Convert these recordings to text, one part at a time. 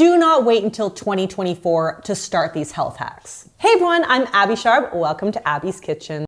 Do not wait until 2024 to start these health hacks. Hey everyone, I'm Abbey Sharp. Welcome to Abby's Kitchen.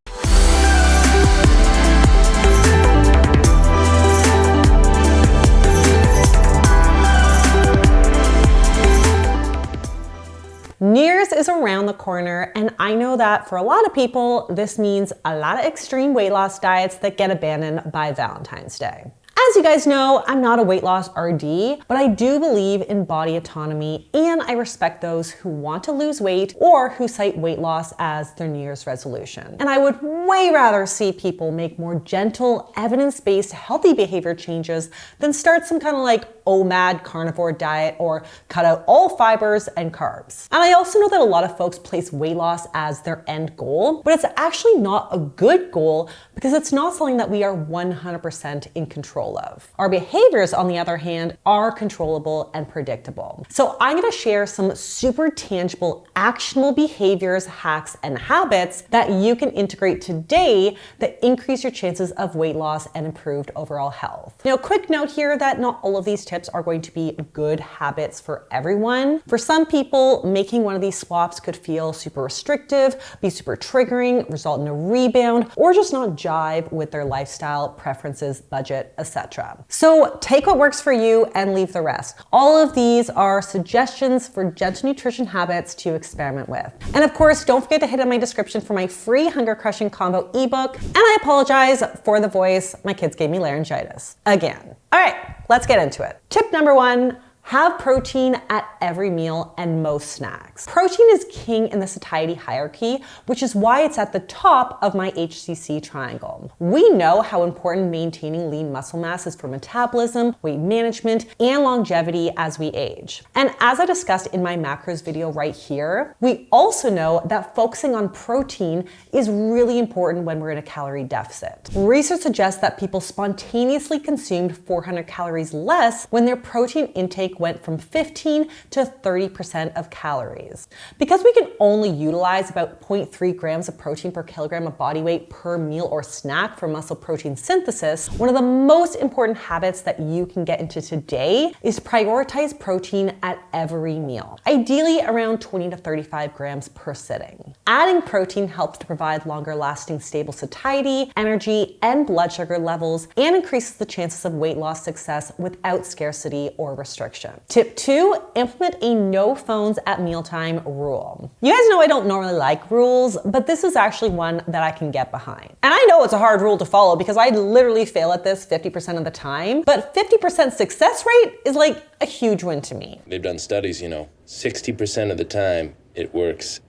New Year's is around the corner, and I know that for a lot of people, this means a lot of extreme weight loss diets that get abandoned by Valentine's Day. As you guys know, I'm not a weight loss RD, but I do believe in body autonomy, and I respect those who want to lose weight or who cite weight loss as their New Year's resolution. And I would way rather see people make more gentle, evidence-based, healthy behavior changes than start some kind of like OMAD carnivore diet or cut out all fibers and carbs. And I also know that a lot of folks place weight loss as their end goal, but it's actually not a good goal because it's not something that we are 100% in control of. Our behaviors, on the other hand, are controllable and predictable. So I'm gonna share some super tangible, actionable behaviors, hacks, and habits that you can integrate today that increase your chances of weight loss and improved overall health. Now, quick note here that not all of these tips are going to be good habits for everyone. For some people, making one of these swaps could feel super restrictive, be super triggering, result in a rebound, or just not jive with their lifestyle, preferences, budget, etc. So take what works for you and leave the rest. All of these are suggestions for gentle nutrition habits to experiment with. And of course, don't forget to hit on my description for my free hunger crushing combo ebook. And I apologize for the voice. My kids gave me laryngitis again. All right, let's get into it. Tip number one, have protein at every meal and most snacks. Protein is king in the satiety hierarchy, which is why it's at the top of my HCC triangle. We know how important maintaining lean muscle mass is for metabolism, weight management, and longevity as we age. And as I discussed in my macros video right here, we also know that focusing on protein is really important when we're in a calorie deficit. Research suggests that people spontaneously consumed 400 calories less when their protein intake went from 15 to 30% of calories. Because we can only utilize about 0.3 grams of protein per kilogram of body weight per meal or snack for muscle protein synthesis, one of the most important habits that you can get into today is prioritize protein at every meal, ideally around 20 to 35 grams per sitting. Adding protein helps to provide longer lasting stable satiety, energy, and blood sugar levels, and increases the chances of weight loss success without scarcity or restriction. Tip two, implement a no phones at mealtime rule. You guys know I don't normally like rules, but this is actually one that I can get behind. And I know it's a hard rule to follow because I literally fail at this 50% of the time, but 50% success rate is like a huge win to me. They've done studies, 60% of the time it works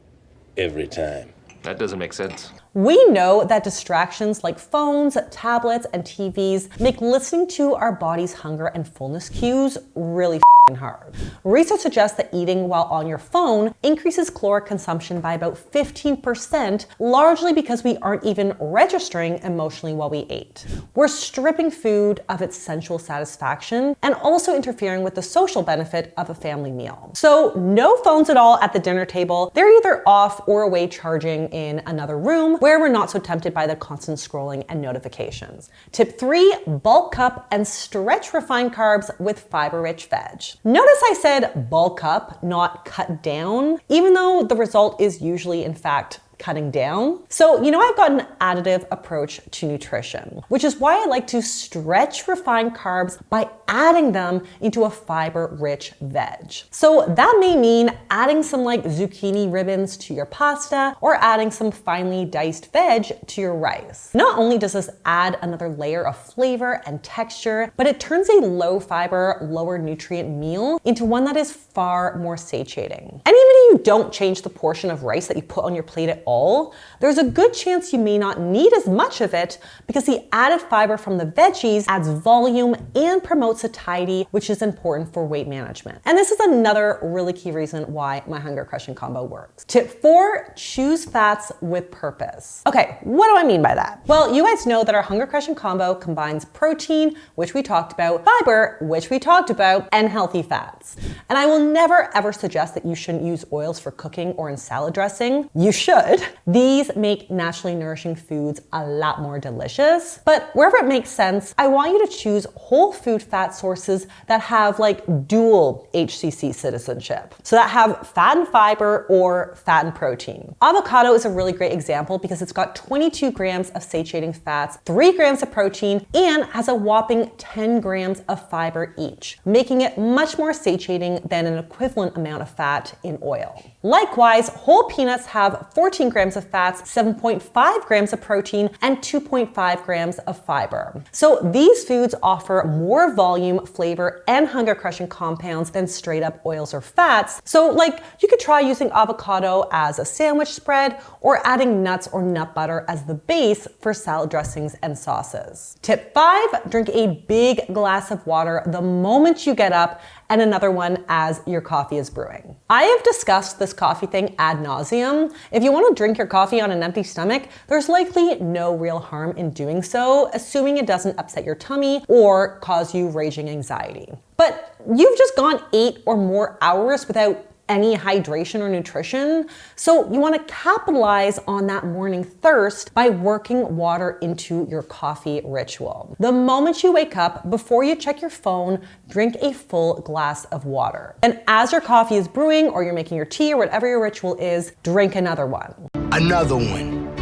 every time. That doesn't make sense. We know that distractions like phones, tablets, and TVs make listening to our body's hunger and fullness cues really hard. Research suggests that eating while on your phone increases caloric consumption by about 15%, largely because we aren't even registering emotionally while we ate. We're stripping food of its sensual satisfaction and also interfering with the social benefit of a family meal. So no phones at all at the dinner table. They're either off or away charging in another room where we're not so tempted by the constant scrolling and notifications. Tip three, bulk up and stretch refined carbs with fiber-rich veg. Notice I said bulk up, not cut down, even though the result is usually, in fact, cutting down. So, I've got an additive approach to nutrition, which is why I like to stretch refined carbs by adding them into a fiber-rich veg. So that may mean adding some like zucchini ribbons to your pasta or adding some finely diced veg to your rice. Not only does this add another layer of flavor and texture, but it turns a low fiber, lower nutrient meal into one that is far more satiating. And even if you don't change the portion of rice that you put on your plate at all, there's a good chance you may not need as much of it because the added fiber from the veggies adds volume and promotes satiety, which is important for weight management. And this is another really key reason why my hunger crushing combo works. Tip four, choose fats with purpose. Okay, what do I mean by that? Well, you guys know that our hunger crushing combo combines protein, which we talked about, fiber, which we talked about, and healthy fats. And I will never ever suggest that you shouldn't use oils for cooking or in salad dressing. You should, bread. These make naturally nourishing foods a lot more delicious. But wherever it makes sense, I want you to choose whole food fat sources that have like dual HCC citizenship. So that have fat and fiber or fat and protein. Avocado is a really great example because it's got 22 grams of satiating fats, 3 grams of protein, and has a whopping 10 grams of fiber each, making it much more satiating than an equivalent amount of fat in oil. Likewise, whole peanuts have 14 grams of fats, 7.5 grams of protein, and 2.5 grams of fiber. So these foods offer more volume, flavor, and hunger-crushing compounds than straight up oils or fats. So like you could try using avocado as a sandwich spread or adding nuts or nut butter as the base for salad dressings and sauces. Tip 5, drink a big glass of water the moment you get up and another one as your coffee is brewing. I have discussed this coffee thing ad nauseum. If you want to drink your coffee on an empty stomach, there's likely no real harm in doing so, assuming it doesn't upset your tummy or cause you raging anxiety. But you've just gone 8 or more hours without any hydration or nutrition. So you want to capitalize on that morning thirst by working water into your coffee ritual. The moment you wake up, before you check your phone, drink a full glass of water. And as your coffee is brewing or you're making your tea or whatever your ritual is, drink another one. Another one.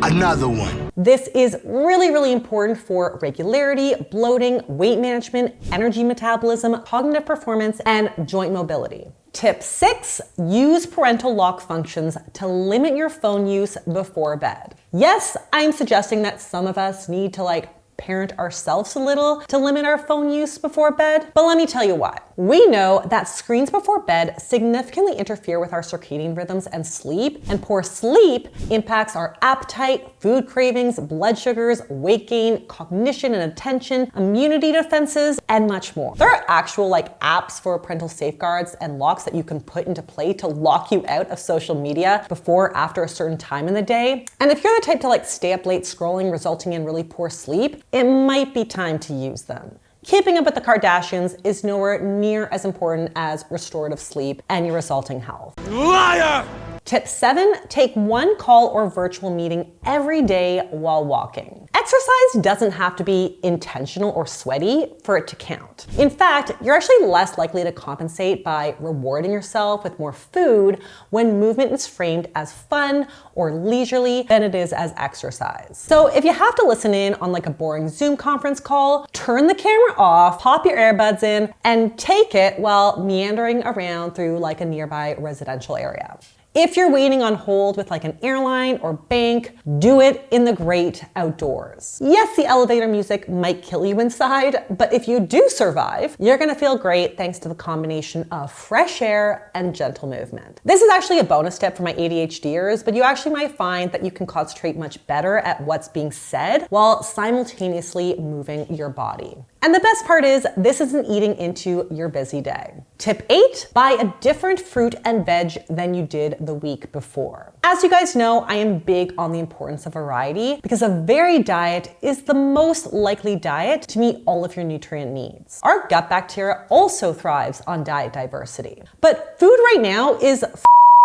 Another one. This is really, really important for regularity, bloating, weight management, energy metabolism, cognitive performance, and joint mobility. Tip 6, use parental lock functions to limit your phone use before bed. Yes, I'm suggesting that some of us need to parent ourselves a little to limit our phone use before bed, but let me tell you why. We know that screens before bed significantly interfere with our circadian rhythms and sleep, and poor sleep impacts our appetite, food cravings, blood sugars, weight gain, cognition and attention, immunity defenses, and much more. There are actual apps for parental safeguards and locks that you can put into play to lock you out of social media before or after a certain time in the day. And if you're the type to stay up late scrolling, resulting in really poor sleep, it might be time to use them. Keeping up with the Kardashians is nowhere near as important as restorative sleep and your resulting health. Liar! Tip 7, take one call or virtual meeting every day while walking. Exercise doesn't have to be intentional or sweaty for it to count. In fact, you're actually less likely to compensate by rewarding yourself with more food when movement is framed as fun or leisurely than it is as exercise. So if you have to listen in on a boring Zoom conference call, turn the camera off, pop your earbuds in, and take it while meandering around through a nearby residential area. If you're waiting on hold with an airline or bank, do it in the great outdoors. Yes, the elevator music might kill you inside, but if you do survive, you're gonna feel great thanks to the combination of fresh air and gentle movement. This is actually a bonus tip for my ADHDers, but you actually might find that you can concentrate much better at what's being said while simultaneously moving your body. And the best part is, this isn't eating into your busy day. Tip 8, buy a different fruit and veg than you did the week before. As you guys know, I am big on the importance of variety because a varied diet is the most likely diet to meet all of your nutrient needs. Our gut bacteria also thrives on diet diversity. But food right now is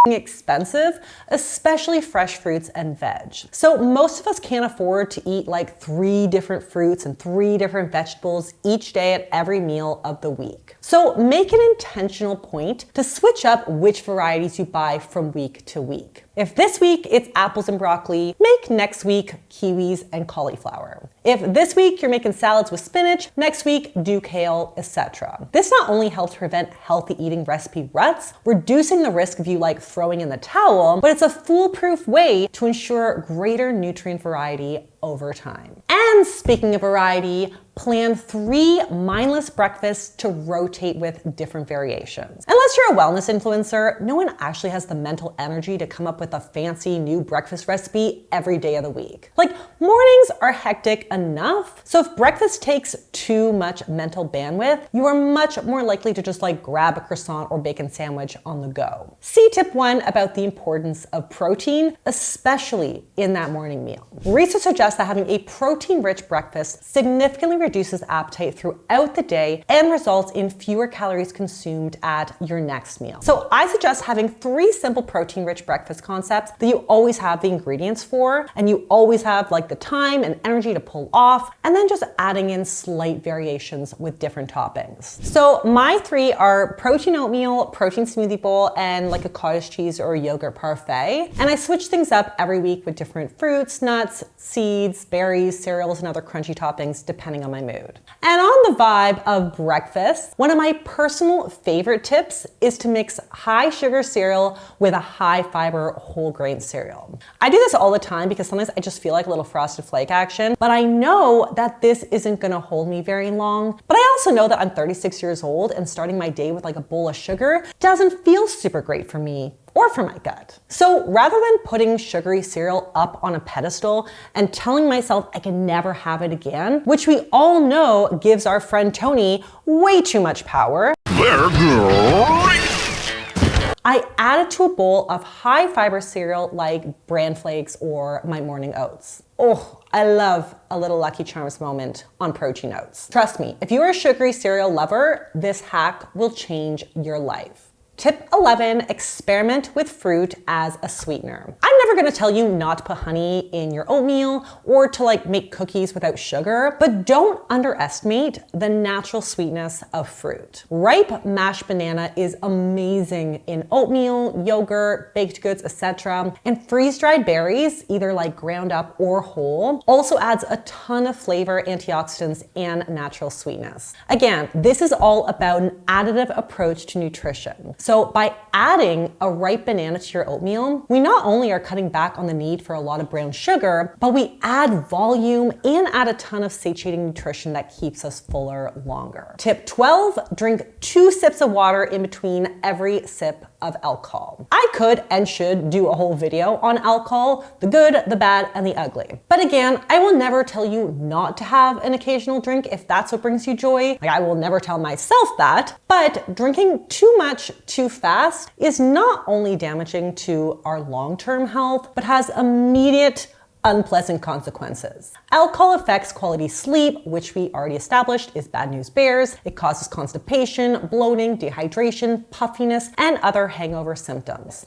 expensive, especially fresh fruits and veg. So most of us can't afford to eat 3 different fruits and 3 different vegetables each day at every meal of the week. So make an intentional point to switch up which varieties you buy from week to week. If this week it's apples and broccoli, make next week kiwis and cauliflower. If this week you're making salads with spinach, next week do kale, etc. This not only helps prevent healthy eating recipe ruts, reducing the risk of you throwing in the towel, but it's a foolproof way to ensure greater nutrient variety over time. And speaking of variety, plan 3 mindless breakfasts to rotate with different variations. Unless you're a wellness influencer, no one actually has the mental energy to come up with a fancy new breakfast recipe every day of the week. Mornings are hectic enough, so if breakfast takes too much mental bandwidth, you are much more likely to just grab a croissant or bacon sandwich on the go. See tip 1 about the importance of protein, especially in that morning meal. Research suggests suggest that having a protein-rich breakfast significantly reduces appetite throughout the day and results in fewer calories consumed at your next meal. So I suggest having 3 simple protein-rich breakfast concepts that you always have the ingredients for, and you always have like the time and energy to pull off, and then just adding in slight variations with different toppings. So my 3 are protein oatmeal, protein smoothie bowl, and like a cottage cheese or yogurt parfait. And I switch things up every week with different fruits, nuts, seeds, berries, cereals, and other crunchy toppings depending on my mood. And on the vibe of breakfast, one of my personal favorite tips is to mix high sugar cereal with a high fiber whole grain cereal. I do this all the time because sometimes I just feel like a little Frosted Flake action, but I know that this isn't gonna hold me very long. But I also know that I'm 36 years old and starting my day with like a bowl of sugar doesn't feel super great for me or for my gut. So rather than putting sugary cereal up on a pedestal and telling myself I can never have it again, which we all know gives our friend Tony way too much power, I add it to a bowl of high fiber cereal like Bran Flakes or my morning oats. Oh, I love a little Lucky Charms moment on protein oats. Trust me, if you're a sugary cereal lover, this hack will change your life. Tip 11, experiment with fruit as a sweetener. I'm never gonna tell you not to put honey in your oatmeal or to like make cookies without sugar, but don't underestimate the natural sweetness of fruit. Ripe mashed banana is amazing in oatmeal, yogurt, baked goods, etc. And freeze-dried berries, either like ground up or whole, also adds a ton of flavor, antioxidants, and natural sweetness. Again, this is all about an additive approach to nutrition. So by adding a ripe banana to your oatmeal, we not only are cutting back on the need for a lot of brown sugar, but we add volume and add a ton of satiating nutrition that keeps us fuller longer. Tip 12, drink 2 sips of water in between every sip of alcohol. I could and should do a whole video on alcohol, the good, the bad, and the ugly. But again, I will never tell you not to have an occasional drink if that's what brings you joy. Like I will never tell myself that, but drinking too much too fast is not only damaging to our long-term health, but has immediate unpleasant consequences. Alcohol affects quality sleep, which we already established is bad news bears. It causes constipation, bloating, dehydration, puffiness, and other hangover symptoms.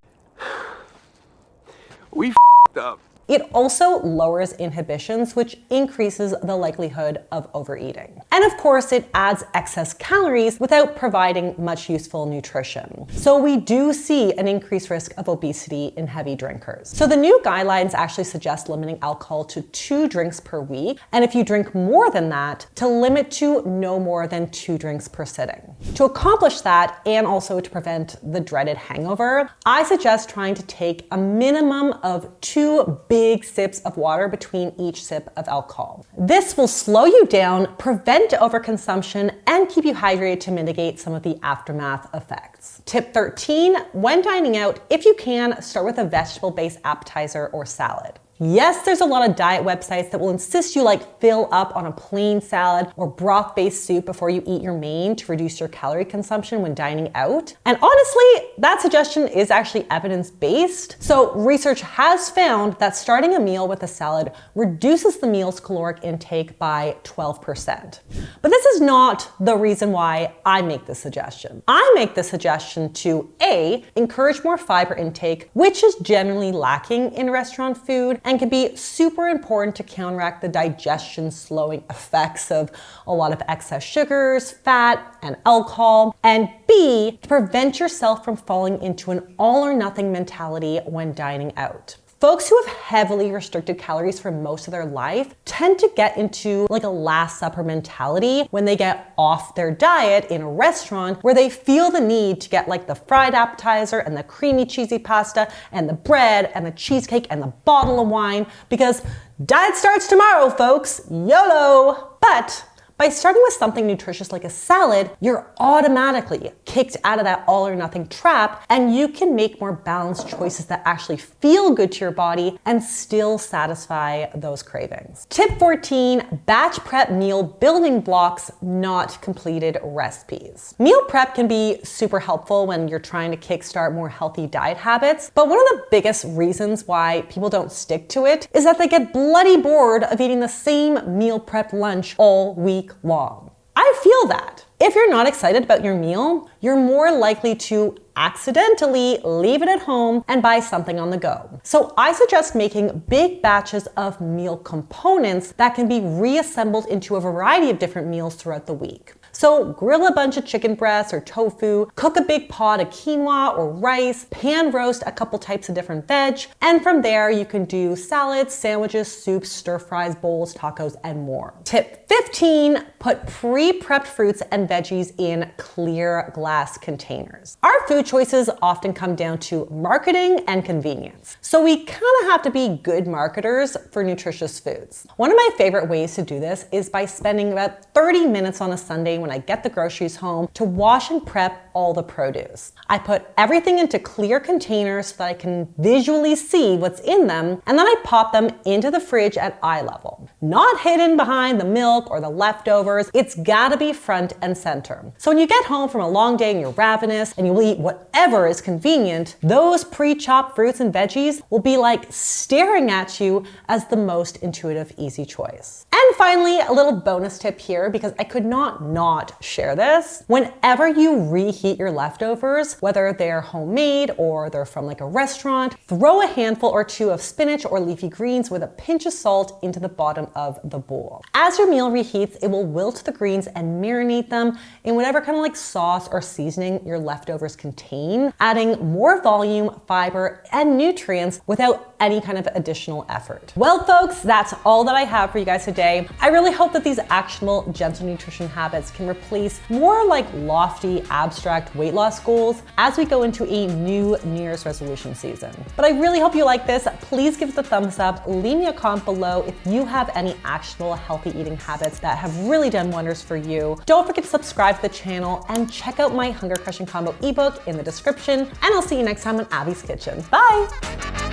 We f***ed up. It also lowers inhibitions, which increases the likelihood of overeating. And of course, it adds excess calories without providing much useful nutrition. So we do see an increased risk of obesity in heavy drinkers. So the new guidelines actually suggest limiting alcohol to 2 drinks per week. And if you drink more than that, to limit to no more than 2 drinks per sitting. To accomplish that, and also to prevent the dreaded hangover, I suggest trying to take a minimum of 2 big sips of water between each sip of alcohol. This will slow you down, prevent overconsumption, and keep you hydrated to mitigate some of the aftermath effects. Tip 13, when dining out, if you can, start with a vegetable-based appetizer or salad. Yes, there's a lot of diet websites that will insist you like fill up on a plain salad or broth-based soup before you eat your main to reduce your calorie consumption when dining out. And honestly, that suggestion is actually evidence-based. So research has found that starting a meal with a salad reduces the meal's caloric intake by 12%. But this is not the reason why I make this suggestion. I make this suggestion to A, encourage more fiber intake, which is generally lacking in restaurant food, and can be super important to counteract the digestion slowing effects of a lot of excess sugars, fat, and alcohol. And B, to prevent yourself from falling into an all or nothing mentality when dining out. Folks who have heavily restricted calories for most of their life tend to get into like a Last Supper mentality when they get off their diet in a restaurant where they feel the need to get like the fried appetizer and the creamy cheesy pasta and the bread and the cheesecake and the bottle of wine because diet starts tomorrow, folks, YOLO! But By starting with something nutritious like a salad, you're automatically kicked out of that all or nothing trap, and you can make more balanced choices that actually feel good to your body and still satisfy those cravings. Tip 14, batch prep meal building blocks, not completed recipes. Meal prep can be super helpful when you're trying to kickstart more healthy diet habits, but one of the biggest reasons why people don't stick to it is that they get bloody bored of eating the same meal prep lunch all week long. I feel that. If you're not excited about your meal, you're more likely to accidentally leave it at home and buy something on the go. So I suggest making big batches of meal components that can be reassembled into a variety of different meals throughout the week. So grill a bunch of chicken breasts or tofu, cook a big pot of quinoa or rice, pan roast a couple types of different veg, and from there you can do salads, sandwiches, soups, stir fries, bowls, tacos, and more. Tip 15, put pre-prepped fruits and veggies in clear glass containers. Our food choices often come down to marketing and convenience. So we kind of have to be good marketers for nutritious foods. One of my favorite ways to do this is by spending about 30 minutes on a Sunday when I get the groceries home to wash and prep all the produce. I put everything into clear containers so that I can visually see what's in them, and then I pop them into the fridge at eye level. Not hidden behind the milk or the leftovers, it's gotta be front and center. So when you get home from a long day and you're ravenous and you will eat whatever is convenient, those pre-chopped fruits and veggies will be like staring at you as the most intuitive, easy choice. And finally, a little bonus tip here, because I could not share this. Whenever you reheat your leftovers, whether they're homemade or they're from like a restaurant, throw a handful or two of spinach or leafy greens with a pinch of salt into the bottom of the bowl. As your meal reheats, it will wilt the greens and marinate them in whatever kind of like sauce or seasoning your leftovers contain, adding more volume, fiber, and nutrients without any kind of additional effort. Well, folks, that's all that I have for you guys today. I really hope that these actionable, gentle nutrition habits can replace more like lofty, abstract weight loss goals as we go into a new New Year's resolution season. But I really hope you like this. Please give us a thumbs up, leave me a comment below if you have any actionable healthy eating habits that have really done wonders for you. Don't forget to subscribe to the channel and check out my Hunger Crushing Combo ebook in the description, and I'll see you next time on Abby's Kitchen. Bye!